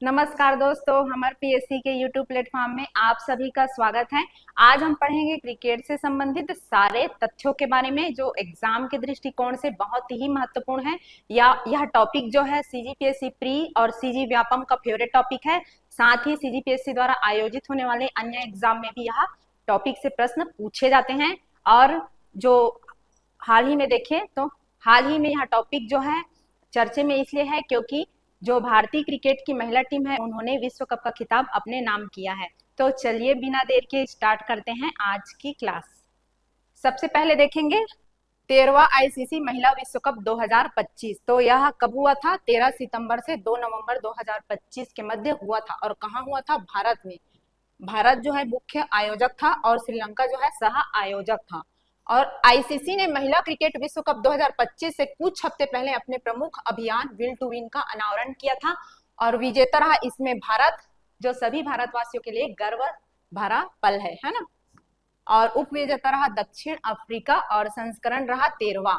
नमस्कार दोस्तों, हमारे पीएससी के यूट्यूब प्लेटफॉर्म में आप सभी का स्वागत है। आज हम पढ़ेंगे क्रिकेट से संबंधित सारे तथ्यों के बारे में जो एग्जाम के दृष्टिकोण से बहुत ही महत्वपूर्ण है। या यह टॉपिक जो है सीजीपीएससी प्री और सीजी व्यापम का फेवरेट टॉपिक है। साथ ही सीजीपीएससी द्वारा आयोजित होने वाले अन्य एग्जाम में भी यह टॉपिक से प्रश्न पूछे जाते हैं। और जो हाल ही में देखें तो हाल ही में यह टॉपिक जो है चर्चे में इसलिए है क्योंकि जो भारतीय क्रिकेट की महिला टीम है उन्होंने विश्व कप का खिताब अपने नाम किया है। तो चलिए बिना देर के स्टार्ट करते हैं आज की क्लास। सबसे पहले देखेंगे 13वां आईसीसी महिला विश्व कप 2025। तो यह कब हुआ था? 13 सितंबर से 2 नवंबर 2025 के मध्य हुआ था। और कहाँ हुआ था? भारत में। भारत जो है मुख्य आयोजक था और श्रीलंका जो है सह आयोजक था। और आईसीसी ने महिला क्रिकेट विश्व कप 2025 से कुछ हफ्ते पहले अपने प्रमुख अभियान विल टू विन का अनावरण किया था और विजेता रहा इसमें भारत, जो सभी भारतवासियों के लिए गर्व भरा पल है ना। और उप विजेता रहा दक्षिण अफ्रीका और संस्करण रहा 13वां।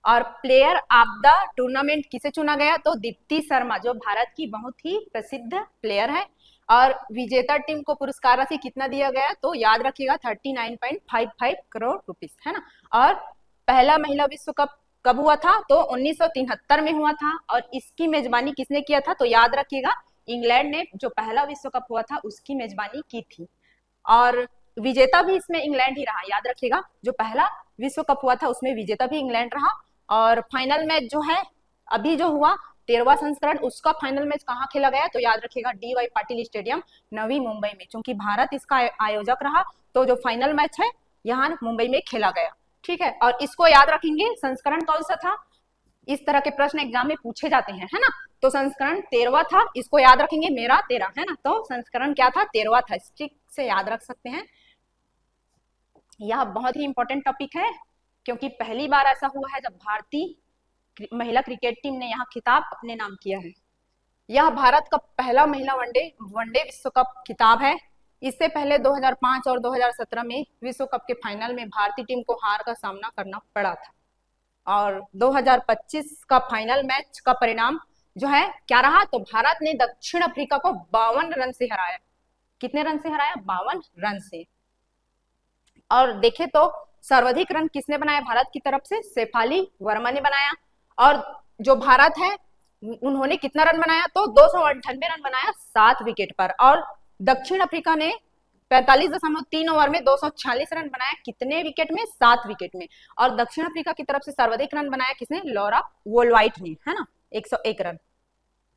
और प्लेयर ऑफ द टूर्नामेंट किसे चुना गया? तो दीप्ति शर्मा, जो भारत की बहुत ही प्रसिद्ध प्लेयर है। और विजेता टीम को पुरस्कार राशि कितना दिया गया? तो याद रखिएगा 39.55 करोड़ रुपीस, है ना। और पहला महिला विश्व कप कब हुआ था? तो 1973 में हुआ था। और इसकी मेजबानी किसने किया था? तो याद रखिएगा इंग्लैंड ने जो पहला विश्व कप हुआ था उसकी मेजबानी की थी। और विजेता भी इसमें इंग्लैंड ही रहा, याद रखिएगा। जो पहला विश्व कप हुआ था उसमें विजेता भी इंग्लैंड रहा। और फाइनल मैच जो है अभी जो हुआ 13वां संस्करण, उसका फाइनल मैच कहाँ खेला गया? तो याद रखिएगा DY पाटिल स्टेडियम, नवी मुंबई में। क्योंकि भारत इसका आयोजक रहा तो जो फाइनल मैच है यहाँ मुंबई में खेला गया। ठीक है, और इसको याद रखेंगे। संस्करण कौन सा था? इस तरह के प्रश्न एग्जाम में पूछे जाते हैं, है ना। तो संस्करण 13वां था, इसको याद रखेंगे। मेरा 13 है ना, तो संस्करण क्या था? 13वां था। स्ट्रिक से याद रख सकते हैं। यह बहुत ही इंपॉर्टेंट टॉपिक है क्योंकि पहली बार ऐसा हुआ है जब भारतीय महिला क्रिकेट टीम ने यहाँ खिताब अपने नाम किया है। यह भारत का पहला महिला वनडे विश्व कप खिताब है। इससे पहले 2005 और 2017 में विश्व कप के फाइनल में भारतीय टीम को हार का सामना करना पड़ा था। और 2025 का फाइनल मैच का परिणाम जो है क्या रहा? तो भारत ने दक्षिण अफ्रीका को 52 रन से हराया। कितने रन से हराया? 52 रन से। और देखे तो सर्वाधिक रन किसने बनाया भारत की तरफ से? शेफाली वर्मा ने बनाया। और जो भारत है उन्होंने कितना रन बनाया? तो 298 रन बनाया 7 विकेट पर। और दक्षिण अफ्रीका ने 45.3 ओवर में 246 रन बनाया। कितने विकेट में? 7 विकेट में। और दक्षिण अफ्रीका की तरफ से सर्वाधिक रन बनाया किसने? लॉरा वोलवाइट ने, है ना, 101 रन।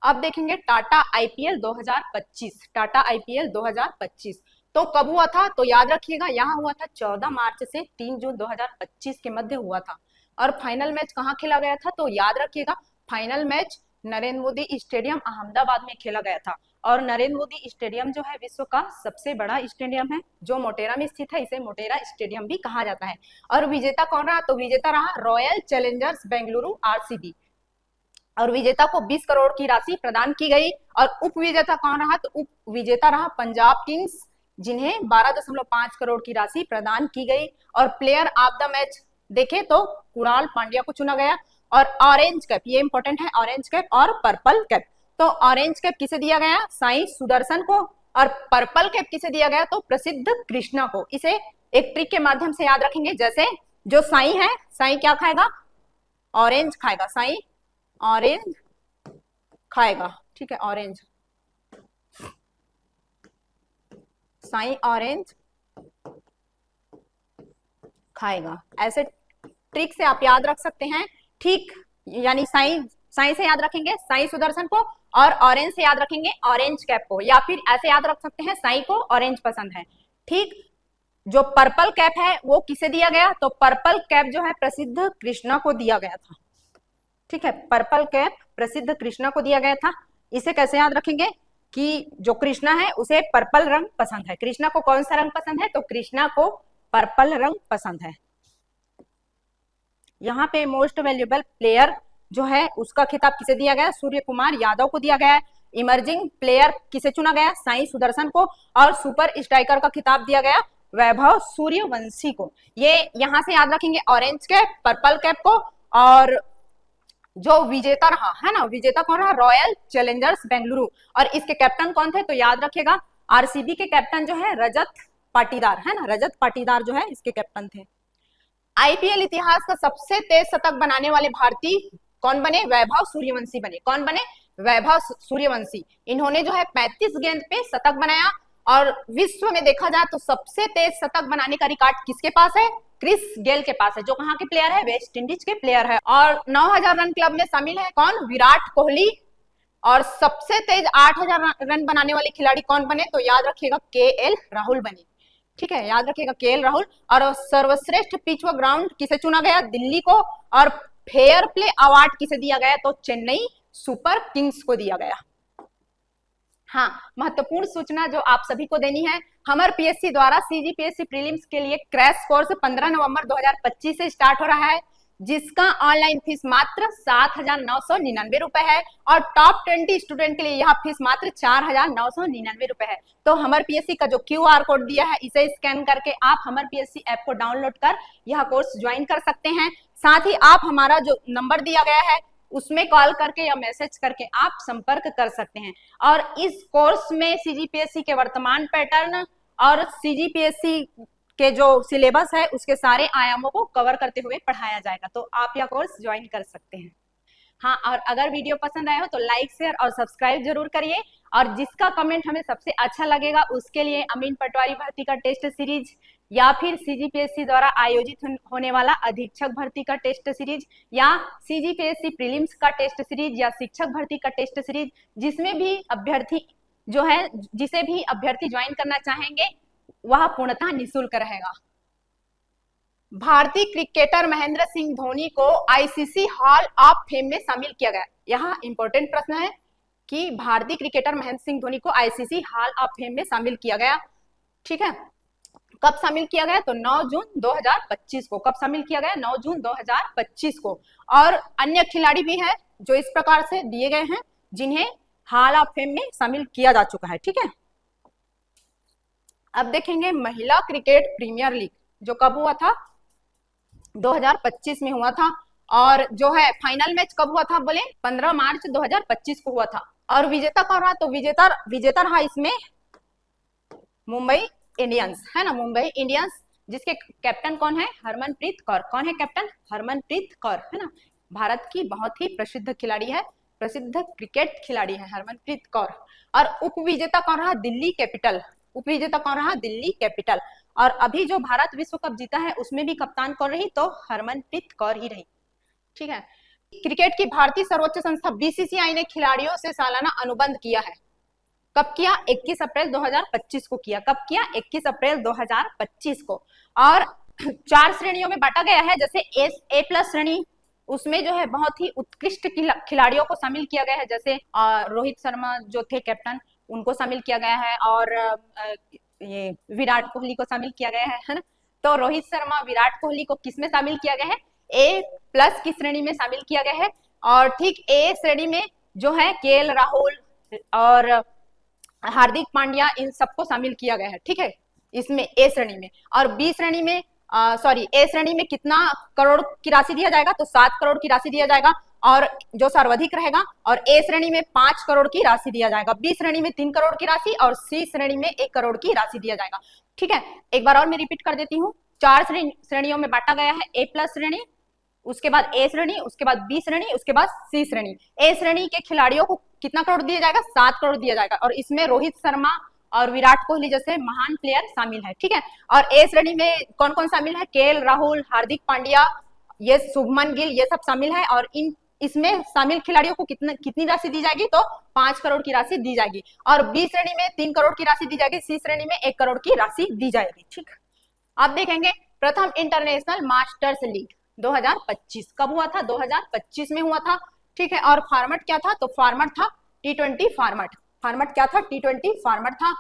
अब देखेंगे टाटा आईपीएल 2025। टाटा आईपीएल 2025 तो कब हुआ था? तो याद रखिएगा यहाँ हुआ था 14 मार्च से 3 जून 2025 के मध्य हुआ था। और फाइनल मैच कहाँ खेला गया था? तो याद रखिएगा final match Narendra Modi stadium Ahmedabad में खेला गया था। और नरेंद्र मोदी स्टेडियम जो है विश्व का सबसे बड़ा स्टेडियम है जो मोटेरा में स्थित है। इसे मोटेरा स्टेडियम भी कहा जाता है। और विजेता कौन रहा? तो विजेता रहा रॉयल चैलेंजर्स बेंगलुरु RCB। और विजेता को 20 करोड़ की राशि प्रदान की गई। और उप विजेता कौन रहा? तो उप विजेता रहा पंजाब किंग्स, जिन्हें 12.5 करोड़ की राशि प्रदान की गई। और प्लेयर ऑफ द मैच देखे तो कुणाल पांड्या को चुना गया। और ऑरेंज कैप, ये इंपॉर्टेंट है, ऑरेंज कैप और पर्पल कैप। तो ऑरेंज कैप किसे दिया गया? साई सुदर्शन को। और पर्पल कैप किसे दिया गया? तो प्रसिद्ध कृष्णा को। इसे एक ट्रिक के माध्यम से याद रखेंगे। जैसे जो साई है, साई क्या खाएगा? ऑरेंज खाएगा। साई ऑरेंज खाएगा, ठीक है, ऑरेंज। साई ऑरेंज खाएगा। ऐसे ट्रिक से आप याद रख सकते हैं। ठीक, यानी साई से याद रखेंगे साई सुदर्शन को, और ऑरेंज से याद रखेंगे ऑरेंज कैप को। या फिर ऐसे याद रख सकते हैं साई को ऑरेंज पसंद है। ठीक, जो पर्पल कैप है वो किसे दिया गया? तो पर्पल कैप जो है प्रसिद्ध कृष्णा को दिया गया था। ठीक है, पर्पल कैप प्रसिद्ध कृष्णा को दिया गया था। इसे कैसे याद रखेंगे कि जो कृष्णा है उसे पर्पल रंग पसंद है। कृष्णा को कौन सा रंग पसंद है? तो कृष्णा को पर्पल रंग पसंद है। यहाँ पे मोस्ट वैल्यूएबल प्लेयर जो है उसका खिताब किसे दिया गया? सूर्य कुमार यादव को दिया गया है। इमर्जिंग प्लेयर किसे चुना गया? साई सुदर्शन को। और सुपर स्ट्राइकर का खिताब दिया गया वैभव सूर्यवंशी को। ये यहाँ से याद रखेंगे ऑरेंज कैप, पर्पल कैप को। और जो विजेता रहा है ना, विजेता कौन रहा, रॉयल चैलेंजर्स बेंगलुरु। और इसके कैप्टन कौन थे, तो याद रखिएगा आरसीबी के कैप्टन जो है रजत पाटीदार, है ना, रजत पाटीदार जो है इसके कैप्टन थे। आईपीएल इतिहास का सबसे तेज शतक बनाने वाले भारतीय कौन बने, वैभव सूर्यवंशी बने। कौन बने, वैभव सूर्यवंशी। इन्होंने जो है 35 गेंद पे शतक बनाया। और विश्व में देखा जाए तो सबसे तेज शतक बनाने का रिकॉर्ड किसके पास है, क्रिस गेल के पास है, जो कहाँ के प्लेयर है, वेस्ट इंडीज के प्लेयर है। और 9000 रन क्लब में शामिल है कौन, विराट कोहली। और सबसे तेज 8000 रन बनाने वाले खिलाड़ी कौन बने, तो याद रखिएगा केएल राहुल बने। ठीक है, याद रखिएगा केएल राहुल। और सर्वश्रेष्ठ पिच व ग्राउंड किसे चुना गया, दिल्ली को। और फेयर प्ले अवार्ड किसे दिया गया, तो चेन्नई सुपर किंग्स को दिया गया। हाँ, महत्वपूर्ण सूचना जो आप सभी को देनी है, हमर पीएससी द्वारा सीजीपीएससी प्रीलिम्स के लिए क्रैश कोर्स 15 नवंबर 2025 से स्टार्ट हो रहा है, जिसका ऑनलाइन फीस मात्र 7,999 रुपए है। और टॉप 20 स्टूडेंट के लिए यह फीस मात्र 4,999 रुपए है। तो हमर पीएससी का जो क्यूआर कोड दिया है, इसे स्कैन करके आप हमर पीएससी ऐप को डाउनलोड कर यह कोर्स ज्वाइन कर सकते हैं। साथ ही आप हमारा जो नंबर दिया गया है उसमें कॉल करके या मैसेज करके आप संपर्क कर सकते हैं। और इस कोर्स में सीजीपीएससी के वर्तमान पैटर्न और सीजीपीएससी के जो सिलेबस है उसके सारे आयामों को कवर करते हुए पढ़ाया जाएगा। तो आप यह कोर्स ज्वाइन कर सकते हैं। हाँ, और अगर वीडियो पसंद आया हो तो लाइक शेयर और सब्सक्राइब जरूर करिए। और जिसका कमेंट हमें सबसे अच्छा लगेगा उसके लिए अमीन पटवारी भर्ती का टेस्ट सीरीज या फिर सीजीपीएससी द्वारा आयोजित होने वाला अधीक्षक भर्ती का टेस्ट सीरीज या सीजीपीएससी प्रीलिम्स का टेस्ट सीरीज या शिक्षक भर्ती का टेस्ट सीरीज, जिसमें भी अभ्यर्थी जो है, जिसे भी अभ्यर्थी ज्वाइन करना चाहेंगे वह पूर्णतः निःशुल्क रहेगा। भारतीय क्रिकेटर महेंद्र सिंह धोनी को आईसीसी हॉल ऑफ फेम में शामिल किया गया। यह इंपॉर्टेंट प्रश्न है कि भारतीय क्रिकेटर महेंद्र सिंह धोनी को आईसीसी हॉल ऑफ फेम में शामिल किया गया। ठीक है, कब शामिल किया गया, तो 9 जून 2025 को। कब शामिल किया गया, 9 जून 2025 को। और अन्य खिलाड़ी भी हैं जो इस प्रकार से दिए गए हैं जिन्हें हॉल ऑफ फेम में शामिल किया जा चुका है। ठीक है, अब देखेंगे महिला क्रिकेट प्रीमियर लीग, जो कब हुआ था, 2025 में हुआ था। और जो है फाइनल मैच कब हुआ था, बोले 15 मार्च 2025 को हुआ था। और विजेता कौन रहा, तो विजेता रहा इसमें मुंबई इंडियंस, है ना, मुंबई इंडियंस, जिसके कैप्टन कौन है, हरमनप्रीत कौर। कौन है कैप्टन, हरमनप्रीत कौर, है ना, भारत की बहुत ही प्रसिद्ध खिलाड़ी है, प्रसिद्ध क्रिकेट खिलाड़ी है हरमनप्रीत कौर। और उप विजेता कौन रहा, दिल्ली कैपिटल। उप विजेता कौन रहा, दिल्ली कैपिटल। और अभी जो भारत विश्व कप जीता है उसमें भी कप्तान कौन रही, तो हरमनप्रीत कौर ही रही। ठीक है, क्रिकेट की भारतीय सर्वोच्च संस्था बीसीसीआई ने खिलाड़ियों से सालाना अनुबंध किया है। कब किया, 21 अप्रैल 2025 को किया। कब किया, 21 अप्रैल 2025 को। और 4 श्रेणियों में बांटा गया है, जैसे ए प्लस श्रेणी, उसमें जो है बहुत ही उत्कृष्ट खिलाड़ियों को शामिल किया गया है, जैसे रोहित शर्मा जो थे कैप्टन, उनको शामिल किया गया है। और ये विराट कोहली को शामिल किया गया है ना। तो रोहित शर्मा, विराट कोहली को किस में शामिल किया गया है, ए प्लस की श्रेणी में शामिल किया गया है। और ठीक ए श्रेणी में जो है केएल राहुल और हार्दिक पांड्या, इन सबको शामिल किया गया है। ठीक है, इसमें ए श्रेणी में। और बी श्रेणी में ए श्रेणी में कितना करोड़ की राशि दिया जाएगा, तो 7 करोड़ की राशि दिया जाएगा, और जो सर्वाधिक रहेगा। और ए श्रेणी में 5 करोड़ की राशि दिया जाएगा, बी श्रेणी में 3 करोड़ की राशि, और सी श्रेणी में 1 करोड़ की राशि दिया जाएगा। ठीक है, एक बार और मैं रिपीट कर देती हूँ। 4 श्रेणियों में बांटा गया है, ए प्लस श्रेणी, उसके बाद ए श्रेणी, उसके बाद बी श्रेणी, उसके बाद सी श्रेणी। ए श्रेणी के खिलाड़ियों को कितना करोड़ दिया जाएगा, 7 करोड़ दिया जाएगा, और इसमें रोहित शर्मा और विराट कोहली जैसे महान प्लेयर शामिल है। ठीक है, और ए श्रेणी में कौन कौन शामिल है, केएल राहुल, हार्दिक पांड्या, ये शुभमन गिल, ये सब शामिल है। और इसमें शामिल खिलाड़ियों को कितनी राशि दी जाएगी, तो 5 करोड़ की राशि दी जाएगी। और बी श्रेणी में 3 करोड़ की राशि दी जाएगी, सी श्रेणी में 1 करोड़ की राशि दी जाएगी। ठीक, आप देखेंगे प्रथम इंटरनेशनल मास्टर्स लीग 2025 कब हुआ था, 2025 में हुआ था। ठीक है, और फॉर्मेट क्या था, तो फॉर्मेट था T20 फॉर्मेट। फॉर्मेट क्या था, T20 फॉर्मेट था।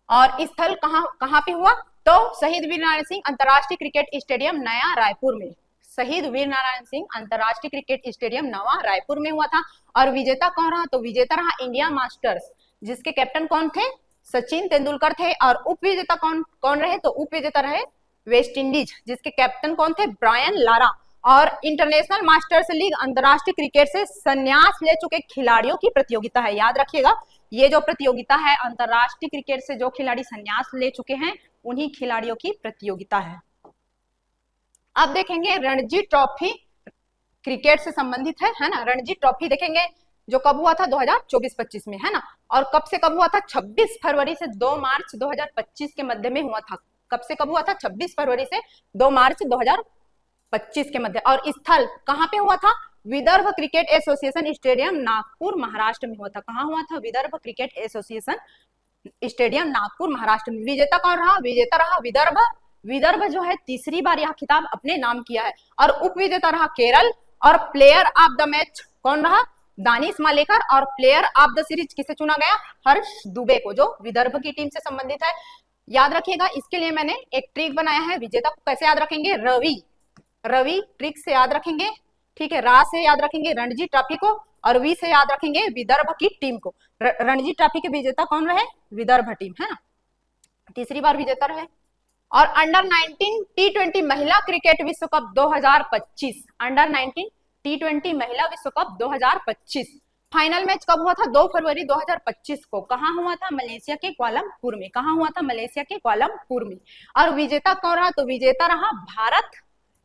और स्थल कहाँ पे हुआ, तो शहीद वीरनारायण सिंह अंतर्राष्ट्रीय क्रिकेट स्टेडियम नया रायपुर में। शहीद वीरनारायण सिंह अंतर्राष्ट्रीय क्रिकेट स्टेडियम नवा रायपुर में हुआ था। और विजेता कौन रहा, तो विजेता रहा इंडिया मास्टर्स, जिसके कैप्टन कौन थे, सचिन तेंदुलकर थे। और उप विजेता कौन रहे, तो उप विजेता रहे वेस्ट इंडीज, जिसके कैप्टन कौन थे, ब्रायन लारा। और इंटरनेशनल मास्टर्स लीग अंतरराष्ट्रीय क्रिकेट से संन्यास ले चुके खिलाड़ियों की प्रतियोगिता है। याद रखिएगा, ये जो प्रतियोगिता है अंतरराष्ट्रीय क्रिकेट से जो खिलाड़ी संन्यास ले चुके हैं उन्हीं खिलाड़ियों की प्रतियोगिता है। अब देखेंगे रणजी ट्रॉफी क्रिकेट से संबंधित है ना। रणजी ट्रॉफी देखेंगे जो कब हुआ था 2024-25 में, है ना। और कब से कब हुआ था? 26 फरवरी से 2 मार्च 2025 के मध्य में हुआ था। कब से कब हुआ था? 26 फरवरी से 2 मार्च 2025 के मध्य। और स्थल कहाँ पे हुआ था? Vidarbha cricket association stadium Nagpur Maharashtra में हुआ था। कहाँ हुआ था? Vidarbha cricket association stadium Nagpur Maharashtra में। विजेता कौन रहा? विजेता रहा विदर्भ। विदर्भ जो है तीसरी बार यह खिताब अपने नाम किया है। और उप विजेता रहा केरल। और प्लेयर ऑफ द मैच कौन रहा? दानिश मालेकर। और प्लेयर ऑफ द सीरीज किसे चुना गया? हर्ष दुबे को, जो विदर्भ की टीम से संबंधित है। याद रखिएगा, इसके लिए मैंने एक ट्रिक बनाया है। विजेता को कैसे याद रखेंगे? रवि ट्रिक से याद रखेंगे, ठीक है। रा से याद रखेंगे रणजी ट्रॉफी को, और वी से याद रखेंगे विदर्भ की टीम को। रणजी ट्रॉफी के विजेता कौन रहे? विदर्भ टीम, है ना, तीसरी बार विजेता रहे। और अंडर 19 T20 महिला क्रिकेट विश्व कप 2025, अंडर 19 T20 महिला विश्व कप 2025 फाइनल मैच कब हुआ था? 2 फरवरी 2025 को। कहाँ हुआ था? मलेशिया के कुआलालंपुर में। कहाँ हुआ था? मलेशिया के कुआलालंपुर में। और विजेता कौन रहा? तो विजेता रहा भारत।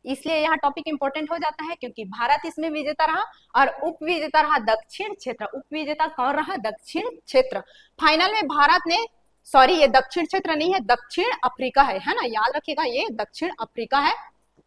इसलिए यहाँ टॉपिक इंपॉर्टेंट हो जाता है क्योंकि भारत इसमें विजेता रहा। और उप विजेता रहा दक्षिण क्षेत्र। उप विजेता कौन रहा? दक्षिण क्षेत्र। फाइनल में भारत ने, सॉरी ये दक्षिण क्षेत्र नहीं है, दक्षिण अफ्रीका है ना। याद रखिएगा, ये दक्षिण अफ्रीका है,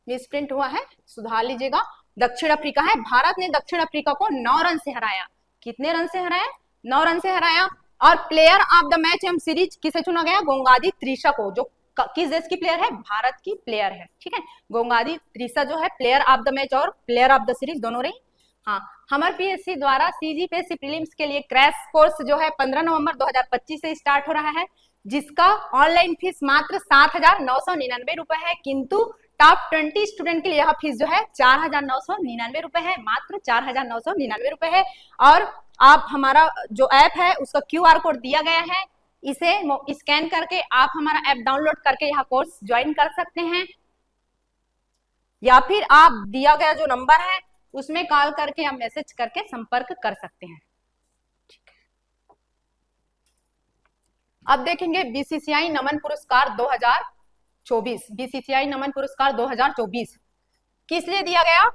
मिसप्रिंट हुआ है, सुधार लीजिएगा। दक्षिण अफ्रीका है। भारत ने दक्षिण अफ्रीका को 9 रन से हराया। कितने रन से हराया? 9 रन से हराया। और प्लेयर ऑफ द मैच एवं सीरीज किसे चुना गया? गोंगादी त्रिशा को, जो किस देश की प्लेयर है? भारत की प्लेयर है, ठीक है। गोंगादी त्रिशा जो है प्लेयर ऑफ द मैच और प्लेयर ऑफ द सीरीज दोनों रही। हाँ, हमारे पीएससी द्वारा सीजीपीएससी प्रीलिम्स के लिए क्रैश कोर्स जो है 15 नवंबर 2025 से स्टार्ट हो रहा है, जिसका ऑनलाइन फीस मात्र 7,999 रुपए है। किंतु टॉप 20 स्टूडेंट के लिए यह फीस जो है 4,999 रुपए है, मात्र 4,999 रुपए है। और आप हमारा जो ऐप है उसका QR कोड दिया गया है, इसे स्कैन करके आप हमारा ऐप डाउनलोड करके यह कोर्स ज्वाइन कर सकते हैं, या फिर आप दिया गया जो नंबर है उसमें कॉल करके या मैसेज करके संपर्क कर सकते हैं। अब देखेंगे बीसीसीआई नमन पुरस्कार 2024। बीसीसीआई नमन पुरस्कार 2024 किस लिए दिया गया?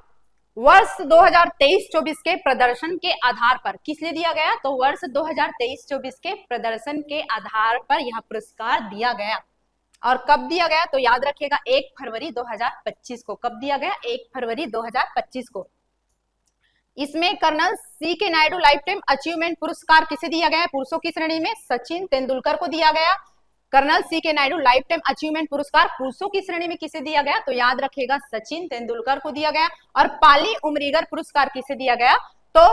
वर्ष 2023-24 के प्रदर्शन के आधार पर। किस लिए दिया गया? तो वर्ष 2023-24 के प्रदर्शन के आधार पर यह पुरस्कार दिया गया। और कब दिया गया? तो याद रखिएगा 1 फरवरी 2025 को। कब दिया गया? 1 फरवरी 2025 को। इसमें colonel C.K. Naidu lifetime achievement पुरस्कार किसे दिया गया है? पुरुषों की श्रेणी में सचिन तेंदुलकर को दिया गया। Colonel C.K. Naidu lifetime achievement पुरस्कार पुरुषों की श्रेणी में किसे दिया गया? तो याद रखिएगा सचिन तेंदुलकर को दिया गया। और पाली उमरीगर पुरस्कार किसे दिया गया? तो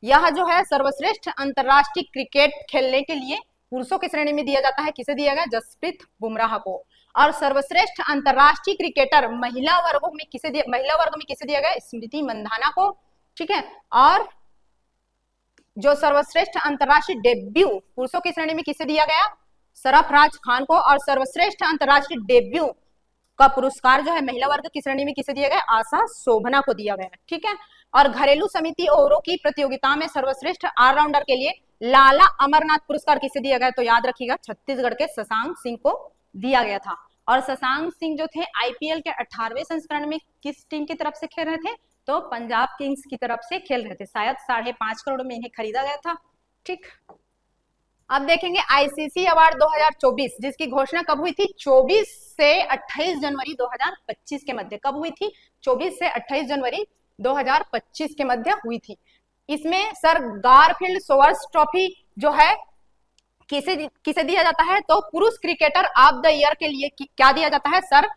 यह जो है सर्वश्रेष्ठ अंतरराष्ट्रीय क्रिकेट खेलने के लिए पुरुषों की श्रेणी में दिया जाता है। किसे दिया गया? जसप्रीत बुमराह को। और सर्वश्रेष्ठ अंतरराष्ट्रीय क्रिकेटर महिला वर्ग में किसे दिया गया? स्मृति मंधाना को, ठीक है। और जो सर्वश्रेष्ठ अंतरराष्ट्रीय डेब्यू पुरुषों की श्रेणी में किसे दिया गया? सरफराज खान को। और सर्वश्रेष्ठ अंतरराष्ट्रीय डेब्यू का पुरस्कार जो है महिला वर्ग की श्रेणी में किसे दिया गया? आशा शोभना को दिया गया, ठीक है। और घरेलू समिति ओवरों की प्रतियोगिता में सर्वश्रेष्ठ ऑलराउंडर के लिए लाला अमरनाथ पुरस्कार किसे दिया गया? तो याद रखिएगा छत्तीसगढ़ के शशांक सिंह को दिया गया था। और शशांक सिंह जो थे आईपीएल के 18वें संस्करण में किस टीम की तरफ से खेल रहे थे? तो पंजाब किंग्स की तरफ से खेल रहे थे। शायद 5.5 करोड़ में इन्हें खरीदा गया था, ठीक। अब देखेंगे आईसीसी अवार्ड 2024, जिसकी घोषणा कब हुई थी? 24 से 28 जनवरी 2025 के मध्य। कब हुई थी? 24 से 28 जनवरी 2025 के मध्य हुई थी। इसमें सर गारफील्ड सोवर्स ट्रॉफी जो है किसे दिया जाता है? तो पुरुष क्रिकेटर ऑफ द ईयर के लिए क्या दिया जाता है? Sir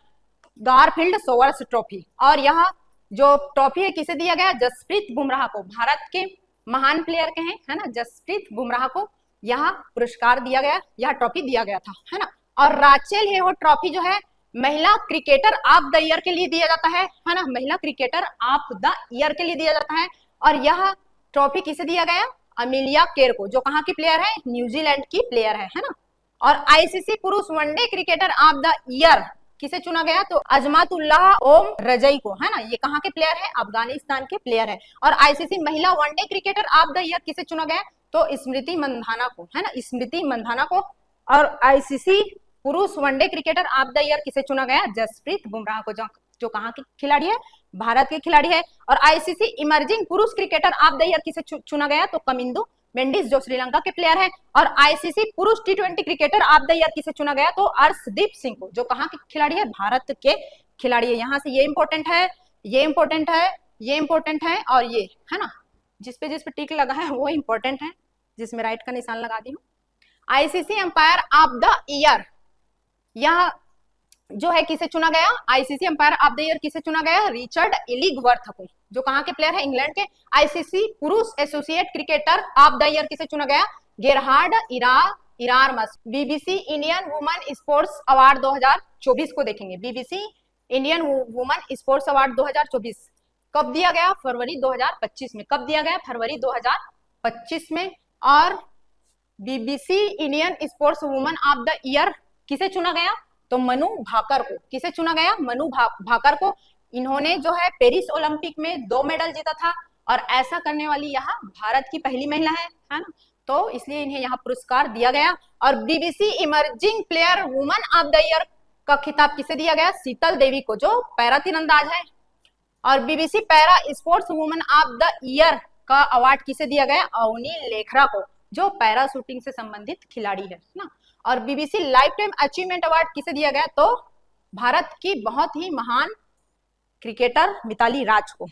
Garfield Sobers trophy. और यह जो ट्रॉफी है किसे दिया गया? जसप्रीत बुमराह को। भारत के महान प्लेयर के हैं, है ना, जसप्रीत बुमराह को यह पुरस्कार दिया गया, यह ट्रॉफी दिया गया था, है ना। और राचेल हेवो ट्रॉफी जो है महिला क्रिकेटर ऑफ द ईयर के लिए दिया जाता है ना, महिला क्रिकेटर ऑफ द ईयर के लिए दिया जाता है। और यह ट्रॉफी किसे दिया गया? अमिलिया केर को, जो कहाँ की प्लेयर है? न्यूजीलैंड की प्लेयर है ना। और आईसीसी पुरुष one day cricketer of the year किसे चुना गया? तो अजमातुल्लाह ओम रजई को, है ना। ये कहाँ के प्लेयर है? अफगानिस्तान के प्लेयर है। और आईसीसी महिला one day cricketer of the year किसे चुना गया? तो स्मृति मंधाना को, है ना, स्मृति मंधाना को। और आईसीसी पुरुष one day cricketer of the year किसे चुना गया? जसप्रीत बुमराह को, जो कहाँ के खिलाड़ी है? भारत के खिलाड़ी है। और आईसीसी इमर्जिंग पुरुष क्रिकेटर ऑफ द ईयर किसे चुना गया? तो कमिंदु मेंडिस, जो श्रीलंका के प्लेयर है। और आईसीसी पुरुष टी20 क्रिकेटर ऑफ द ईयर किसे चुना गया? तो अर्शदीप सिंह को, जो कहाँ के खिलाड़ी है? भारत के खिलाड़ी है। यहाँ से ये इंपॉर्टेंट है, ये इंपॉर्टेंट है, ये इंपॉर्टेंट है, और ये, है ना, जिस पे टिक लगा है वो इंपॉर्टेंट है, जिसमें राइट का निशान लगा दी हूँ। ICC umpire of the year, यह जो है किसे चुना गया? ICC umpire of the year किसे चुना गया? रिचर्ड इलिगवर्थ को, जो कहाँ के प्लेयर है? इंग्लैंड के। आईसीसी पुरुष associate cricketer of the year किसे चुना गया? Gerhard Erasmus. BBC Indian women sports award 2024 को देखेंगे। BBC Indian women sports award 2024 कब दिया गया? फरवरी 2025 में। कब दिया गया? फरवरी 2025 में। और BBC Indian sports women of the year किसे चुना गया? तो मनु भाकर को। किसे चुना गया? मनु भाकर को। इन्होंने जो है पेरिस ओलंपिक में 2 मेडल जीता था, और ऐसा करने वाली यहाँ भारत की पहली महिला है ना, तो इसलिए इन्हें यहाँ पुरस्कार दिया गया। और BBC emerging player women of the year का खिताब किसे दिया गया? शीतल देवी को, जो पैरा तीरंदाज है। और BBC para sports women of the year का अवार्ड किसे दिया गया? अवनी लेखरा को, जो पैरा शूटिंग से संबंधित खिलाड़ी है ना। और BBC life time achievement award किसे दिया गया? तो भारत की बहुत ही महान क्रिकेटर मिताली राज को।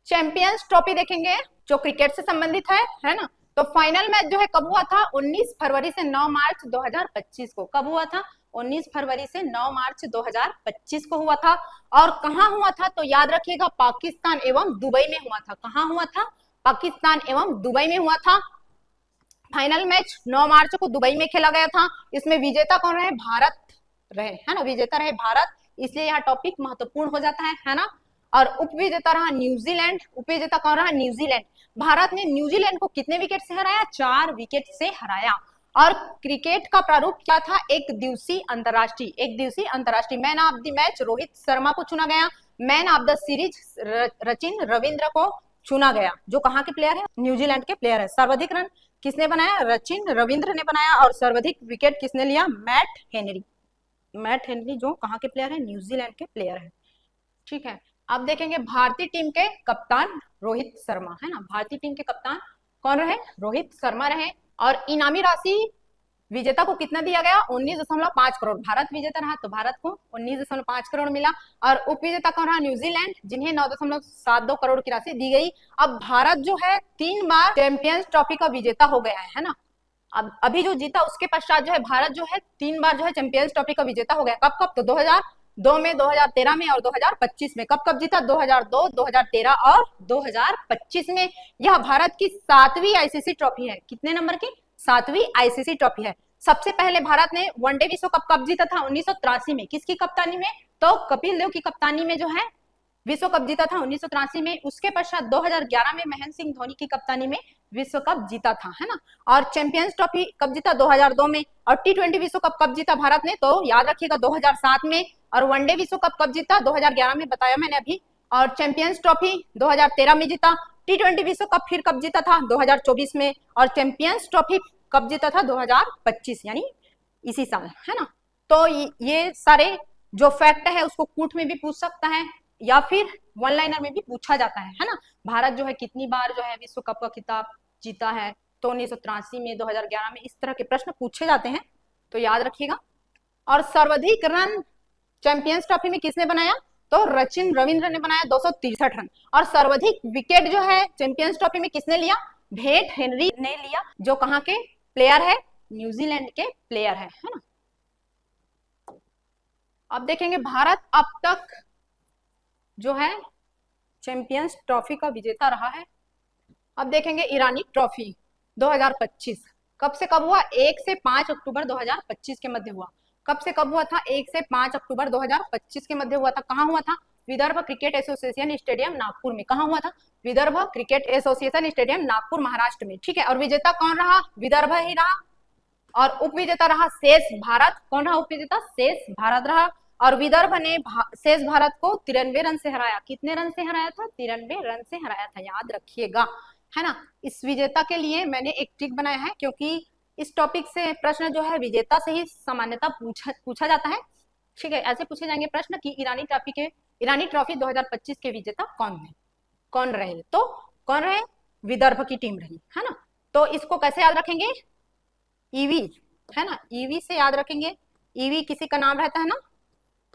चैंपियंस ट्रॉफी देखेंगे, जो क्रिकेट से संबंधित है ना। तो फाइनल मैच जो है कब हुआ था? 19 फरवरी से 9 मार्च 2025 को। कब हुआ था? 19 फरवरी से 9 मार्च 2025 को हुआ था। और कहाँ हुआ था? तो याद रखिएगा, पाकिस्तान एवं दुबई में हुआ था। कहाँ हुआ था? पाकिस्तान एवं दुबई में हुआ था। फाइनल मैच 9 मार्च को दुबई में खेला गया था। इसमें विजेता कौन रहे? भारत रहे, है ना, विजेता रहे भारत, इसलिए यह टॉपिक महत्वपूर्ण हो जाता है ना। और उपविजेता रहा न्यूजीलैंड। उपविजेता कौन रहा? न्यूजीलैंड। भारत ने न्यूजीलैंड को कितने विकेट से हराया? 4 विकेट से हराया। और क्रिकेट का प्रारूप क्या था? एक दिवसीय अंतरराष्ट्रीय। Man of the match Rohit Sharma को चुना गया। Man of the series Rachin Ravindra को चुना गया, जो कहाँ के प्लेयर है? न्यूजीलैंड के प्लेयर है। सर्वाधिक रन किसने बनाया? रचिन रविंद्र ने बनाया। और सर्वाधिक विकेट किसने लिया? मैट हेनरी, जो कहाँ के प्लेयर है? न्यूजीलैंड के प्लेयर है। ठीक है, अब देखेंगे भारतीय टीम के कप्तान रोहित शर्मा, है ना। भारतीय टीम के कप्तान कौन रहे? रोहित शर्मा रहे। और इनामी राशि विजेता को कितना दिया गया? 19.5 करोड़। भारत विजेता रहा तो भारत को 19.5 करोड़ मिला। और उपविजेता कौन रहा? न्यूजीलैंड, जिन्हें 9.72 करोड़ की राशि दी गई। अब भारत जो है 3 बार चैंपियंस ट्रॉफी का विजेता हो गया है ना। अब अभी जो जीता उसके पश्चात जो है भारत जो है 3 बार जो है चैंपियंस ट्रॉफी का विजेता हो गया। कब? तो 2002 में, 2013 में और 2025 में। कब जीता? 2002, 2013 और 2025 में। यह भारत की 7वीं आईसीसी ट्रॉफी है। कितने नंबर की? 7वीं आईसीसी ट्रॉफी है। सबसे पहले भारत ने वनडे विश्व कप कब जीता था? 1983 में। किसकी कप्तानी में? तो कपिल देव की कप्तानी में जो है विश्व कप जीता था 1983 में। उसके पश्चात 2011 में महेंद्र सिंह धोनी की कप्तानी में विश्व कप जीता था, है ना। और चैंपियंस ट्रॉफी कब जीता? 2002 में। और टी20 विश्व कप कब जीता भारत ने? तो याद रखिएगा 2007 में। और वनडे विश्व कप कब जीता? 2011 में, बताया मैंने अभी। और चैंपियंस ट्रॉफी 2013 में जीता। टी20 विश्व कप फिर कब जीता था? 2024 में। और चैंपियंस ट्रॉफी कब जीता था? 2025, यानी इसी साल, है ना। तो ये सारे जो फैक्ट है उसको कूट में भी पूछ सकता है, या फिर वन लाइनर में भी पूछा जाता है ना। भारत जो है कितनी बार जो है विश्व कप का खिताब जीता है? तो 1983 में, 2011 में, इस तरह के प्रश्न पूछे जाते हैं, तो याद रखिएगा। और सर्वाधिक रन चैंपियंस ट्रॉफी में किसने बनाया? तो रचिन रविंद्र ने बनाया 263 रन। और सर्वाधिक विकेट जो है चैंपियंस ट्रॉफी में किसने लिया? मैट हेनरी ने लिया, जो कहाँ के प्लेयर है? न्यूजीलैंड के प्लेयर है ना। अब देखेंगे भारत अब तक जो है चैंपियंस ट्रॉफी का विजेता रहा है। अब देखेंगे ईरानी ट्रॉफी 2025 कब से कब हुआ? 1 से 5 अक्टूबर 2025 के मध्य हुआ। कब से कब हुआ था? 1 से 5 अक्टूबर 2025 के मध्य हुआ था। कहाँ हुआ था? Vidarbha cricket association stadium Nagpur में। कहाँ हुआ था? Vidarbha cricket association stadium Nagpur, Maharashtra में। ठीक है, और विजेता कौन रहा? विदर्भ ही रहा। और उपविजेता रहा शेष भारत। कौन रहा उपविजेता? शेष भारत रहा। और विदर्भ ने शेष भारत को 93 रन से हराया। कितने रन से हराया था? 93 रन से हराया था, याद रखिएगा, है ना। इस विजेता के लिए मैंने एक ट्रिक बनाया है, क्योंकि इस टॉपिक से प्रश्न जो है विजेता से ही सामान्यतः पूछा जाता है। ठीक है, ऐसे पूछे जाएंगे प्रश्न कि ईरानी ट्रॉफी 2025 के विजेता कौन रहे? तो कौन रहे? विदर्भ की टीम रही, है ना। तो इसको कैसे याद रखेंगे? ईवी, है ना, ईवी से याद रखेंगे। ईवी किसी का नाम रहता है ना,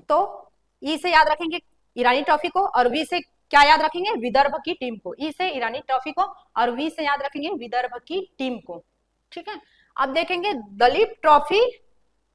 तो ई से याद रखेंगे ईरानी ट्रॉफी को, और वी से क्या याद रखेंगे? विदर्भ की टीम को। ई से ईरानी ट्रॉफी को और वी से याद रखेंगे विदर्भ की टीम को। ठीक है, अब देखेंगे दलीप ट्रॉफी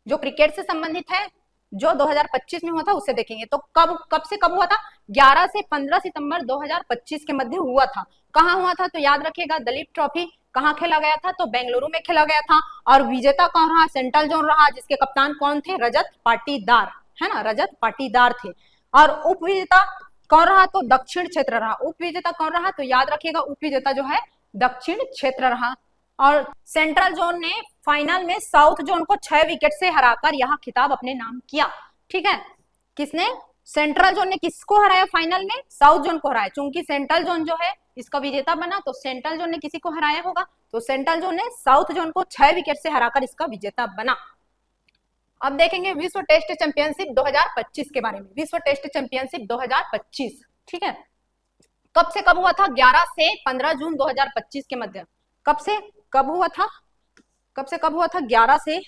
जो क्रिकेट से संबंधित है, जो 2025 में हुआ था, उसे देखेंगे। तो कब से कब हुआ था? 11 से 15 सितंबर 2025 के मध्य हुआ था। कहाँ हुआ था? तो याद रखिएगा, दलीप ट्रॉफी कहाँ खेला गया था? तो बेंगलुरु में खेला गया था। और विजेता कौन रहा? सेंट्रल जोन रहा, जिसके कप्तान कौन थे? रजत पाटीदार, है ना, रजत पाटीदार थे। और उप विजेता कौन रहा? तो दक्षिण क्षेत्र रहा। उप विजेता कौन रहा? तो याद रखिएगा, उप विजेता जो है दक्षिण क्षेत्र रहा। और सेंट्रल जोन ने फाइनल में साउथ जोन को 6 विकेट से हराकर यह खिताब अपने नाम किया। ठीक है, किसने? सेंट्रल जोन ने किसको हराया फाइनल में? साउथ जोन को हराया। चूंकि सेंट्रल जोन जो है इसका विजेता बना, तो सेंट्रल जोन ने किसी को हराया होगा, तो सेंट्रल जोन ने साउथ जोन को 6 विकेट से हराकर इसका विजेता बना। अब देखेंगे विश्व टेस्ट चैंपियनशिप 2025 के बारे में। विश्व टेस्ट चैंपियनशिप 2025, ठीक है, कब से कब हुआ था? 11 से 15 जून 2025 के मध्य। कब से कब हुआ था? 11 से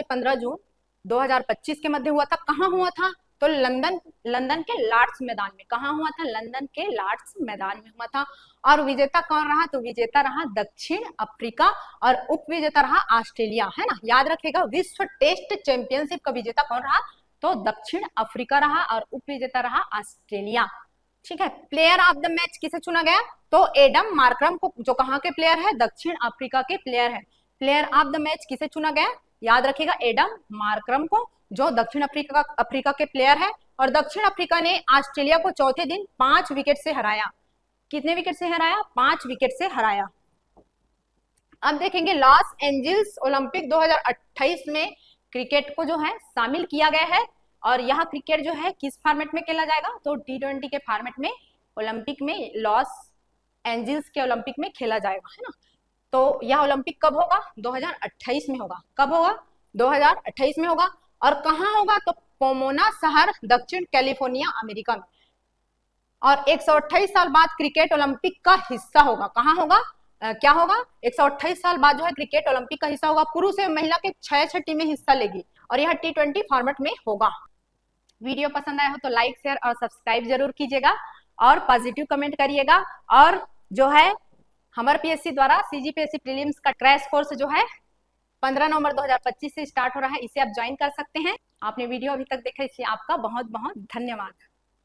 15 जून 2025 के मध्य हुआ था। कहाँ हुआ था? तो लंदन के लॉर्ड्स मैदान में। कहाँ हुआ था? लंदन के लॉर्ड्स मैदान में हुआ था। और विजेता कौन रहा? तो विजेता रहा दक्षिण अफ्रीका और उप विजेता रहा ऑस्ट्रेलिया, है ना। याद रखिएगा, विश्व टेस्ट चैंपियनशिप का विजेता कौन रहा? तो दक्षिण अफ्रीका रहा और उप विजेता रहा ऑस्ट्रेलिया। ठीक है, प्लेयर ऑफ द मैच किसे चुना गया? तो एडम मार्क्रम को, जो कहाँ के प्लेयर है? दक्षिण अफ्रीका के प्लेयर है। प्लेयर ऑफ द मैच किसे चुना गया? याद रखिएगा, एडम मार्क्रम को, जो दक्षिण अफ्रीका के प्लेयर है। और दक्षिण अफ्रीका ने ऑस्ट्रेलिया को चौथे दिन 5 विकेट से हराया। कितने विकेट से हराया? 5 विकेट से हराया। अब देखेंगे लॉस एंजल्स ओलंपिक 2028 में क्रिकेट को जो है शामिल किया गया है। और यह क्रिकेट जो है किस फॉर्मेट में खेला जाएगा? तो T20 के फॉर्मेट में ओलंपिक में, लॉस एंजल्स के ओलंपिक में खेला जाएगा, है ना। तो यह ओलंपिक कब होगा? 2028 में होगा। कब होगा? 2028 में होगा। और कहाँ होगा? तो पोमोना शहर, दक्षिण कैलिफोर्निया, अमेरिका में। और 128 साल बाद क्रिकेट ओलंपिक का हिस्सा होगा। कहाँ होगा? क्या होगा? 128 साल बाद जो है क्रिकेट ओलंपिक का हिस्सा होगा। पुरुष एवं महिला के 6 टीमें हिस्सा लेगी और यह T20 फॉर्मेट में होगा। वीडियो पसंद आया हो तो लाइक, शेयर और सब्सक्राइब जरूर कीजिएगा और पॉजिटिव कमेंट करिएगा। और जो है हमर PSC द्वारा CGPSC प्रीलिम्स का क्रैश कोर्स जो है 15 नवंबर 2025 से स्टार्ट हो रहा है, इसे आप ज्वाइन कर सकते हैं। आपने वीडियो अभी तक देखा, इसलिए आपका बहुत बहुत धन्यवाद।